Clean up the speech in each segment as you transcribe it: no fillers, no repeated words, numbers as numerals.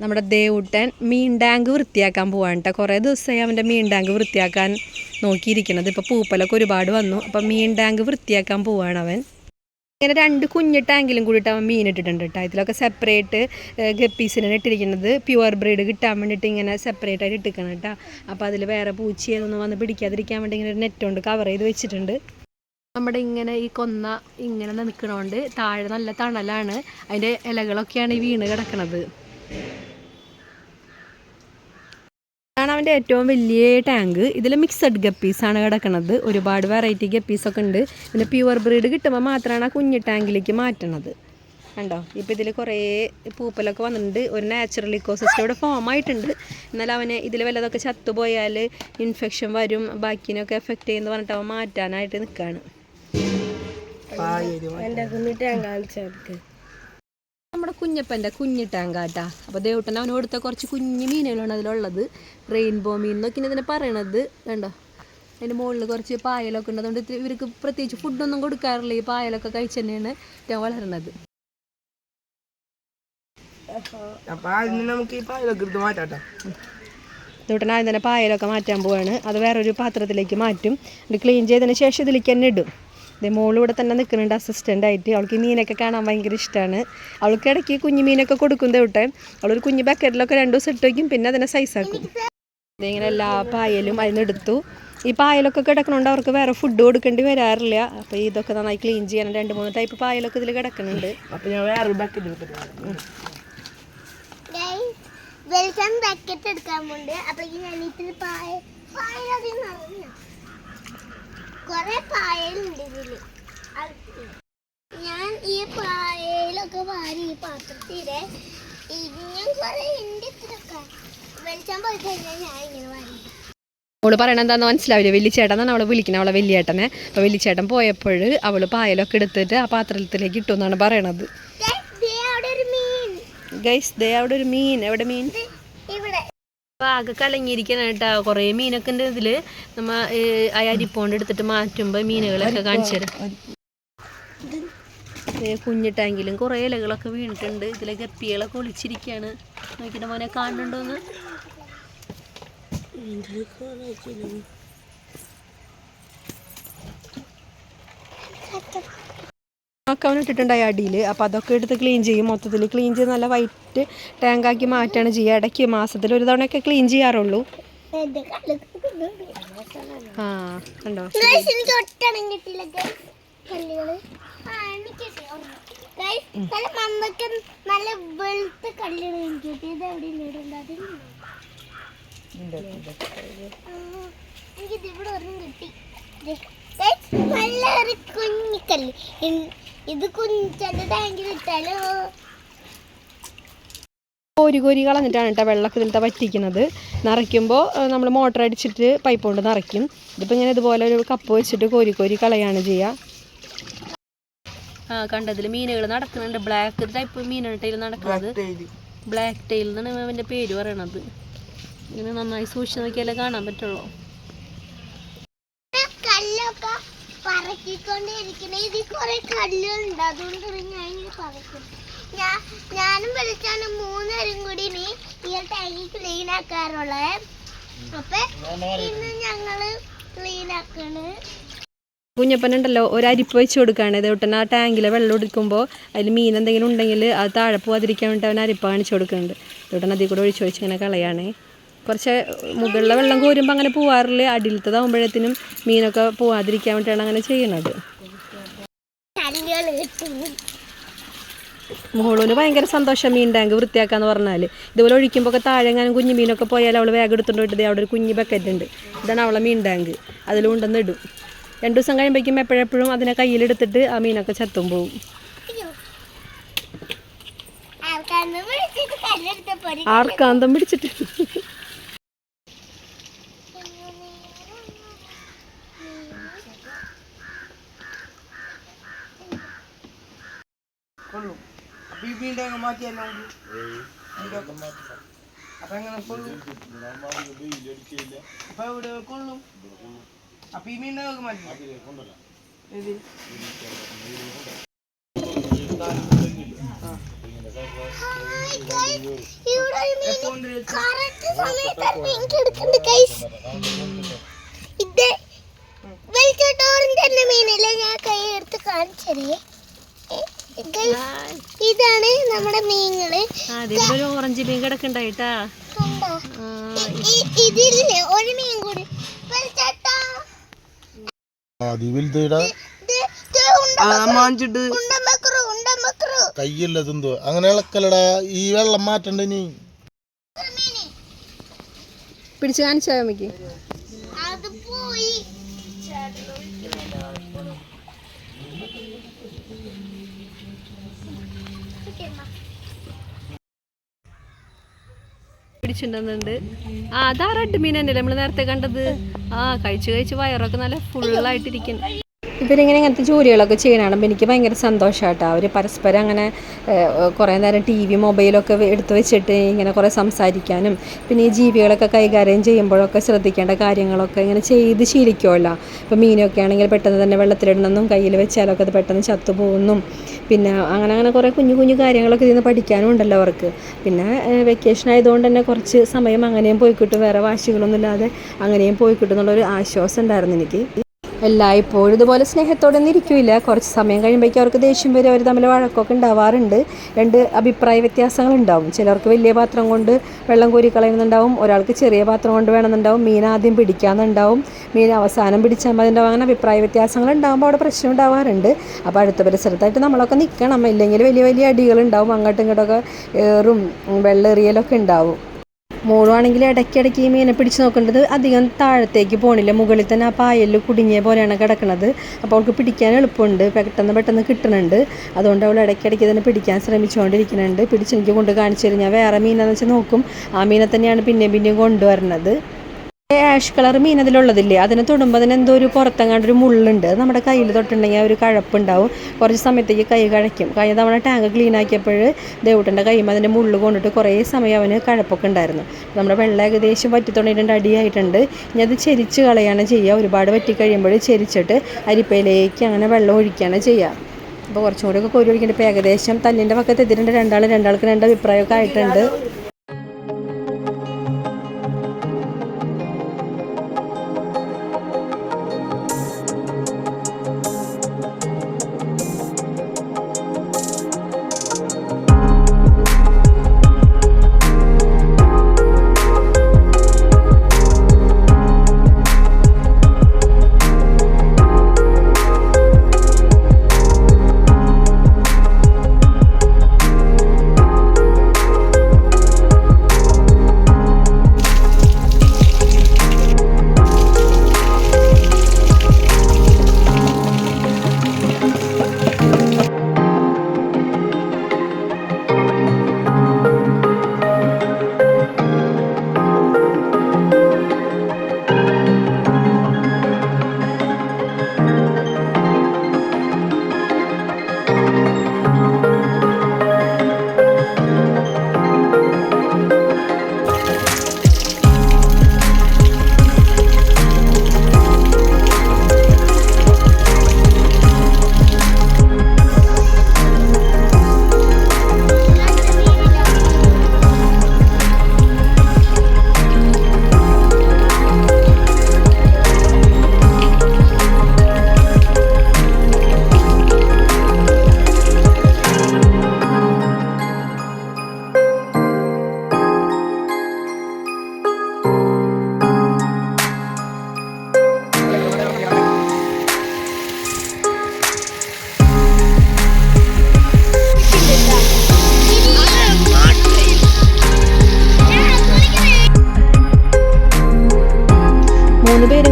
നമ്മുടെ ദേവുട്ടൻ മീൻ ടാങ്ക് വൃത്തിയാക്കാൻ പോവാണ് കേട്ടോ. കുറേ ദിവസമായി അവൻ്റെ മീൻ ടാങ്ക് വൃത്തിയാക്കാൻ നോക്കിയിരിക്കണത്. ഇപ്പോൾ പൂപ്പലൊക്കെ ഒരുപാട് വന്നു. അപ്പം മീൻ ടാങ്ക് വൃത്തിയാക്കാൻ പോവാണ് അവൻ. ഇങ്ങനെ 2 കുഞ്ഞ് ടാങ്കിലും കൂടിയിട്ട് അവൻ മീൻ ഇട്ടിട്ടുണ്ട് കേട്ടോ. ഇതിലൊക്കെ സെപ്പറേറ്റ് ഗപ്പീസിനാണ് ഇട്ടിരിക്കുന്നത്. പ്യുവർ ബ്രീഡ് കിട്ടാൻ വേണ്ടിയിട്ട് ഇങ്ങനെ സെപ്പറേറ്റ് ആയിട്ട് ഇട്ടിക്കണം കേട്ടോ. അപ്പോൾ അതിൽ വേറെ പൂച്ചയൊന്നും വന്ന് പിടിക്കാതിരിക്കാൻ വേണ്ടി ഇങ്ങനെ ഒരു നെറ്റ് കൊണ്ട് കവർ ചെയ്ത് വെച്ചിട്ടുണ്ട്. നമ്മുടെ ഇങ്ങനെ ഈ കൊന്ന ഇങ്ങനെ നിൽക്കണോണ്ട് താഴെ നല്ല തണലാണ്. അതിൻ്റെ ഇലകളൊക്കെയാണ് ഈ വീണ് കിടക്കണത്. ഇതാണ് അവൻ്റെ ഏറ്റവും വലിയ ടാങ്ക്. ഇതിൽ മിക്സഡ് ഗപ്പീസാണ് കിടക്കുന്നത്. ഒരുപാട് വെറൈറ്റി ഗപ്പീസൊക്കെ ഉണ്ട്. പിന്നെ പ്യുവർ ബ്രീഡ് കിട്ടുമ്പോൾ മാത്രമാണ് ആ കുഞ്ഞു ടാങ്കിലേക്ക് മാറ്റണത്. കണ്ടോ, ഇപ്പോൾ ഇതിൽ കുറേ പൂപ്പലൊക്കെ വന്നിട്ടുണ്ട്. ഒരു നാച്ചുറൽ ഇക്കോസിസ്റ്റം ഇവിടെ ഫോം ആയിട്ടുണ്ട്. എന്നാൽ അവന് ഇതിൽ വല്ലതൊക്കെ ചത്തുപോയാൽ ഇൻഫെക്ഷൻ വരും, ബാക്കിനൊക്കെ എഫക്റ്റ് ചെയ്യുമെന്ന് പറഞ്ഞിട്ട് അവൻ മാറ്റാനായിട്ട് നിൽക്കുകയാണ്. നമ്മുടെ കുഞ്ഞപ്പൻ്റെ കുഞ്ഞി ടാങ്കാട്ടാ. അപ്പോൾ ദേവുട്ടൻ അവന് കൊടുത്ത കുറച്ച് കുഞ്ഞു മീനുകളാണ് അതിലുള്ളത്. റെയിൻബോ മീൻ എന്നൊക്കെയാണ് ഇതിനെ പറയണത്. കണ്ടോ, അതിൻ്റെ മുകളിൽ കുറച്ച് പായലൊക്കെ ഉണ്ട്. അതുകൊണ്ട് ഇവർക്ക് പ്രത്യേകിച്ച് ഫുഡൊന്നും കൊടുക്കാറില്ല. ഈ പായലൊക്കെ കഴിച്ച് തന്നെയാണ് ഏറ്റവും വളരുന്നത്. ദേവുട്ടൻ ആദ്യം തന്നെ പായലൊക്കെ മാറ്റാൻ പോവാണ്. അത് വേറൊരു പാത്രത്തിലേക്ക് മാറ്റും. ഇത് ക്ലീൻ ചെയ്തതിന് ശേഷം ഇതിലേക്ക് തന്നെ ഇടും. അതേ മോൾ ഇവിടെ തന്നെ നിൽക്കുന്നുണ്ട് അസിസ്റ്റൻ്റ് ആയിട്ട്. അവൾക്ക് ഈ മീനൊക്കെ കാണാൻ ഭയങ്കര ഇഷ്ടമാണ്. അവൾക്ക് ഇടയ്ക്ക് കുഞ്ഞു മീനൊക്കെ കൊടുക്കും ദേവുട്ടൻ. അവളൊരു കുഞ്ഞു ബക്കറ്റിലൊക്കെ 2 ദിവസം ഇട്ട് വയ്ക്കും, പിന്നെ അതിനെ സൈസാക്കും. ഇങ്ങനെ എല്ലാ പായലും അതിനെടുത്തു. ഈ പായലൊക്കെ കിടക്കണോണ്ട് അവർക്ക് വേറെ ഫുഡ് കൊടുക്കേണ്ടി വരാറില്ല. അപ്പോൾ ഇതൊക്കെ നന്നായി ക്ലീൻ ചെയ്യാൻ 2-3 ടൈപ്പ് പായലൊക്കെ ഇതിൽ കിടക്കുന്നുണ്ട്. അപ്പോൾ ഞാൻ വേറെ ബക്കറ്റ് എടുക്കാൻ പോണ്ട്. അപ്പോൾ കുറെ പായലുണ്ട് ഇതില്. ഞാൻ ഈ പായലൊക്കെ വാരി ഈ പാത്രത്തിലെ ഞാൻ കുറെ വെളിച്ചം പോയി കഴിഞ്ഞാൽ ഞാൻ ഇങ്ങനെ വാരി. അവള് പറയണത് എന്താണെന്ന് മനസ്സിലാവില്ല. വലിച്ചേട്ടനാണ് അവളെ വിളിക്കുന്നത്, അവളെ വലിയേട്ടനെ. അപ്പോൾ വലിച്ചേട്ടൻ പോയപ്പോൾ അവൾ പായലൊക്കെ എടുത്തിട്ട് ആ പാത്രത്തിലേക്ക് ഇട്ടു എന്നാണ് പറയണത്. ഗൈസ്, ദേ അവിടെ ഒരു മീൻ. എവിടെ മീൻ? ആകെ കലങ്ങിയിരിക്കണം കേട്ടോ. കുറേ മീനൊക്കെ ഉണ്ട് ഇതിൽ. നമ്മൾ അരിപ്പോണ്ട് എടുത്തിട്ട് മാറ്റുമ്പോൾ മീനുകളൊക്കെ കാണിച്ചു തരാം. കുഞ്ഞു ടാങ്കിലും കുറേ ഇലകളൊക്കെ വീണിട്ടുണ്ട്. ഇതിലെ ഗപ്പികളൊക്കെ ഒളിച്ചിരിക്കുകയാണ്. നോക്കിയിട്ട് മോനെ കാണുന്നുണ്ടോന്ന്. ഒക്കെ അവൻ ഇട്ടിട്ടുണ്ടായി അടിയിൽ. അപ്പോൾ അതൊക്കെ എടുത്ത് ക്ലീൻ ചെയ്യും. മൊത്തത്തിൽ ക്ലീൻ ചെയ്ത് നല്ല വൈറ്റ് ടാങ്കാക്കി മാറ്റാണ് ചെയ്യുക. ഇടയ്ക്ക് മാസത്തിൽ ഒരു തവണയൊക്കെ ക്ലീൻ ചെയ്യാറുള്ളൂ. ആ കണ്ടോ, കുഞ്ഞിക്കല്ല്. ഇത് കുഞ്ഞിന്റെ ടാങ്കിൽ ഇട്ടാലോ. കോരി കളഞ്ഞിട്ടാണ് കേട്ടോ വെള്ളമൊക്കെ ഇതിലത്തെ വറ്റിക്കുന്നത്. നിറയ്ക്കുമ്പോൾ നമ്മൾ മോട്ടർ അടിച്ചിട്ട് പൈപ്പ് കൊണ്ട് നിറയ്ക്കും. ഇതിപ്പോൾ ഇങ്ങനെ ഇതുപോലെ ഒരു കപ്പ് വെച്ചിട്ട് കോരി കളയാണ് ചെയ്യുക. കണ്ടതിൽ മീനുകൾ നടക്കുന്നുണ്ട്. ബ്ലാക്ക് ടൈപ്പ് മീനാണ് ടൈൽ നടക്കുന്നത്. ബ്ലാക്ക് ടൈൽ എന്നാണ് അവൻ്റെ പേര് പറയണത്. ഇങ്ങനെ നന്നായി സൂക്ഷിച്ച് നോക്കിയാലേ കാണാൻ പറ്റുള്ളൂ. കല്ലൊക്കെ പറക്കിക്കൊണ്ടിരിക്കണ ഇതിൽ കുറെ കല്ലുകളുണ്ട്. അതുകൊണ്ട് ഞാൻ പറക്കും. ഞാനും വിളിച്ചാണ് 3 പേരും കൂടി ഈ ടാങ്കി ക്ലീൻ ആക്കാറുള്ളത്. അപ്പൊ ഇന്ന് ഞങ്ങള് ക്ലീൻ ആക്കാണ്. കുഞ്ഞപ്പനുണ്ടല്ലോ ഒരു അരിപ്പ് വെച്ച് കൊടുക്കുകയാണ്. ഇതോട്ടൻ ആ ടാങ്കിലെ വെള്ളം എടുക്കുമ്പോൾ അതിൽ മീൻ എന്തെങ്കിലും ഉണ്ടെങ്കിൽ അത് താഴെ പോകാതിരിക്കാൻ വേണ്ടി അവൻ അരിപ്പ് കാണിച്ചു കൊടുക്കുന്നുണ്ട്. ഇതോട്ടൻ അതിൽ കൂടെ ഒഴിച്ച് ഇങ്ങനെ കളയാണേ. കുറച്ച് മുകളിലെ വെള്ളം കോരുമ്പോൾ അങ്ങനെ പോവാറില്ല. അടിയിലത്തതാകുമ്പോഴത്തേനും മീനൊക്കെ പോവാതിരിക്കാൻ വേണ്ടിയിട്ടാണ് അങ്ങനെ ചെയ്യണത്. മോളൂന് ഭയങ്കര സന്തോഷം മീൻ ടാങ്ക് വൃത്തിയാക്കാന്ന് പറഞ്ഞാൽ. ഇതുപോലെ ഒഴിക്കുമ്പോൾ ഒക്കെ താഴെ എങ്ങാനും കുഞ്ഞു മീനൊക്കെ പോയാൽ അവൾ വേഗം എടുത്തുകൊണ്ട് പോയിട്ട് അവിടെ ഒരു കുഞ്ഞു ബക്കറ്റ് ഉണ്ട്. ഇതാണ് അവളെ മീൻ ടാങ്ക്. അതിലുണ്ടെന്ന് ഇടും. 2 ദിവസം കഴിയുമ്പോഴേക്കും എപ്പോഴെപ്പോഴും അതിനെ കയ്യിലെടുത്തിട്ട് ആ മീനൊക്കെ ചത്തും പോവും. ആർക്കാന്തം പിടിച്ചിട്ട് ഇവിടെ കറക്റ്റ് സമയത്താണ് മീൻ കിടക്കുന്നത് ഗൈസ്. ഇത് വെളിച്ചോട്ടോറിന്റെ തന്നെ മീനല്ലേ, ഞാൻ കൈ എടുത്ത് കാണിച്ചത്. ഇതാണ് നമ്മുടെ മീനുകള്. ഓറഞ്ച് മീൻ കിടക്കണ്ടായിട്ടാ. ഇതില്ലേ ഒരു മീൻ കൂടി വെളിച്ചോട്ടോ കയ്യില്ലതെന്തോ അങ്ങനെ ഇളക്കലടാ. ഈ വെള്ളം മാറ്റണ്ട നീ പിടിച്ചു കാണിച്ചാ അമ്മക്ക്. അത് പോയി പിടിച്ചിട്ടുണ്ടെന്നുണ്ട്. അതാ റെഡ് മീൻ തന്നെയല്ലേ നമ്മള് നേരത്തെ കണ്ടത്. കഴിച്ച് വയറൊക്കെ നല്ല ഫുള്ളായിട്ടിരിക്കുന്നു. ഇവരിങ്ങനെ ഇങ്ങനത്തെ ജോലികളൊക്കെ ചെയ്യണം എനിക്ക് ഭയങ്കര സന്തോഷമായിട്ടോ. അവർ പരസ്പരം അങ്ങനെ കുറേ നേരം ടി വി മൊബൈലൊക്കെ എടുത്ത് വെച്ചിട്ട് ഇങ്ങനെ കുറേ സംസാരിക്കാനും പിന്നെ ഈ ജീവികളൊക്കെ കൈകാര്യം ചെയ്യുമ്പോഴൊക്കെ ശ്രദ്ധിക്കേണ്ട കാര്യങ്ങളൊക്കെ ഇങ്ങനെ ചെയ്ത് ശീലിക്കുമല്ലോ. ഇപ്പോൾ മീനൊക്കെ ആണെങ്കിൽ പെട്ടെന്ന് തന്നെ വെള്ളത്തിലിടണമെന്നും കയ്യിൽ വെച്ചാലൊക്കെ അത് പെട്ടെന്ന് ചത്തുപോകുന്നും പിന്നെ അങ്ങനെ കുറേ കുഞ്ഞു കുഞ്ഞു കാര്യങ്ങളൊക്കെ ഇതിൽ നിന്ന് പഠിക്കാനും ഉണ്ടല്ലോ അവർക്ക്. പിന്നെ വെക്കേഷൻ ആയതുകൊണ്ട് തന്നെ കുറച്ച് സമയം അങ്ങനെയും പോയി കിട്ടും, വേറെ വാശികളൊന്നും ഇല്ലാതെ അങ്ങനെയും പോയി കിട്ടും എന്നുള്ളൊരു ആശ്വാസം ഉണ്ടായിരുന്നു എനിക്ക്. എല്ലായ്പ്പോഴും ഇതുപോലെ സ്നേഹത്തോടെ ഒന്നും ഇരിക്കില്ല. കുറച്ച് സമയം കഴിയുമ്പോഴേക്കും അവർക്ക് ദേഷ്യം വരും, അവർ തമ്മിൽ വഴക്കൊക്കെ ഉണ്ടാവാറുണ്ട്. രണ്ട് അഭിപ്രായ വ്യത്യാസങ്ങളുണ്ടാവും. ചിലർക്ക് വലിയ പാത്രം കൊണ്ട് വെള്ളം കോരി കളയുന്നുണ്ടാവും, ഒരാൾക്ക് ചെറിയ പാത്രം കൊണ്ട് വേണമെന്നുണ്ടാവും, മീൻ ആദ്യം പിടിക്കാമെന്നുണ്ടാവും, മീൻ അവസാനം പിടിച്ചാൽ മതി ഉണ്ടാവും. അങ്ങനെ അഭിപ്രായ വ്യത്യാസങ്ങൾ ഉണ്ടാകുമ്പോൾ അവിടെ പ്രശ്നം ഉണ്ടാവാറുണ്ട്. അപ്പോൾ അടുത്ത പരിസരത്തായിട്ട് നമ്മളൊക്കെ നിൽക്കണം, ഇല്ലെങ്കിൽ വലിയ വലിയ അടികളുണ്ടാവും, അങ്ങോട്ടും ഇങ്ങോട്ടൊക്കെ ഏറും വെള്ളെറിയലൊക്കെ ഉണ്ടാവും. മോളുവാണെങ്കിൽ ഇടയ്ക്കിടയ്ക്ക് ഈ മീനെ പിടിച്ച് നോക്കേണ്ടത് അധികം താഴത്തേക്ക് പോകണില്ല, മുകളിൽ തന്നെ ആ പായലിൽ കുടുങ്ങിയ പോലെയാണ് കിടക്കുന്നത്. അപ്പോൾ അവൾക്ക് പിടിക്കാൻ എളുപ്പമുണ്ട്, പെട്ടെന്ന് കിട്ടുന്നുണ്ട്. അതുകൊണ്ട് അവൾ ഇടയ്ക്കിടയ്ക്ക് തന്നെ പിടിക്കാൻ ശ്രമിച്ചുകൊണ്ടിരിക്കുന്നുണ്ട്. പിടിച്ചെനിക്ക് കൊണ്ട് കാണിച്ചു തരും. ഞാൻ വേറെ മീനാന്ന് വെച്ചാൽ നോക്കും, ആ മീനെ തന്നെയാണ് പിന്നെയും കൊണ്ടുവരുന്നത്. ആഷ് കളർ മീൻ അതിലുള്ളതില്ലേ, അതിനെ തൊടുമ്പോൾ അതിന് എന്തോ ഒരു പുറത്തെങ്ങാണ്ടൊരു മുള്ളുണ്ട്. അത് നമ്മുടെ കയ്യിൽ തൊട്ടുണ്ടെങ്കിൽ ആ ഒരു കഴപ്പുണ്ടാവും. കുറച്ച് സമയത്തേക്ക് കൈ കഴിക്കും. കഴിഞ്ഞ തവണ ടാങ്ക് ക്ലീൻ ആക്കിയപ്പോൾ ദേവൂട്ടൻ്റെ കൈമ അതിൻ്റെ മുള്ള് കൊണ്ടിട്ട് കുറേ സമയം അവന് കഴപ്പൊക്കെ ഉണ്ടായിരുന്നു. നമ്മുടെ വെള്ളം ഏകദേശം വറ്റിത്തൊണ്ടിട്ടുണ്ട്, അടിയായിട്ടുണ്ട്. ഇനി അത് ചെരിച്ച് കളയാണ് ചെയ്യുക. ഒരുപാട് വറ്റി കഴിയുമ്പോൾ ചെരിച്ചിട്ട് അരിപ്പയിലേക്ക് അങ്ങനെ വെള്ളം ഒഴിക്കുകയാണ് ചെയ്യുക. അപ്പോൾ കുറച്ചും കൂടി ഒക്കെ കോരി ഒഴിക്കേണ്ടത്. ഇപ്പോൾ ഏകദേശം തല്ലിൻ്റെ പക്കത്ത് എത്തിയിട്ടുണ്ട്. രണ്ടാൾക്ക് രണ്ട് അഭിപ്രായമൊക്കെ ആയിട്ടുണ്ട്.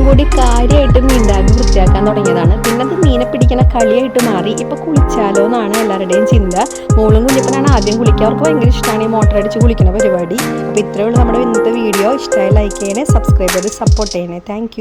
കൂടി കാര്യമായിട്ട് മീൻ ടാങ്ക് വൃത്തിയാക്കാൻ തുടങ്ങിയതാണ്. പിന്നെ അത് മീനെ പിടിക്കുന്ന കളിയായിട്ട് മാറി. ഇപ്പോൾ കുളിച്ചാലോ എന്നാണ് എല്ലാവരുടെയും ചിന്ത. മോളും കുഞ്ഞപ്പനാണ് ആദ്യം കുളിക്കുക. അവർക്ക് ഭയങ്കര ഇഷ്ടമാണ് ഈ മോട്ടർ അടിച്ച് കുളിക്കുന്ന പരിപാടി. അപ്പോൾ ഇത്രയേ ഉള്ളൂ നമ്മുടെ ഇന്നത്തെ വീഡിയോ. ഇഷ്ടമായി ലൈക്ക് ചെയ്യണേ, സബ്സ്ക്രൈബ് ചെയ്ത് സപ്പോർട്ട് ചെയ്യണേ. താങ്ക്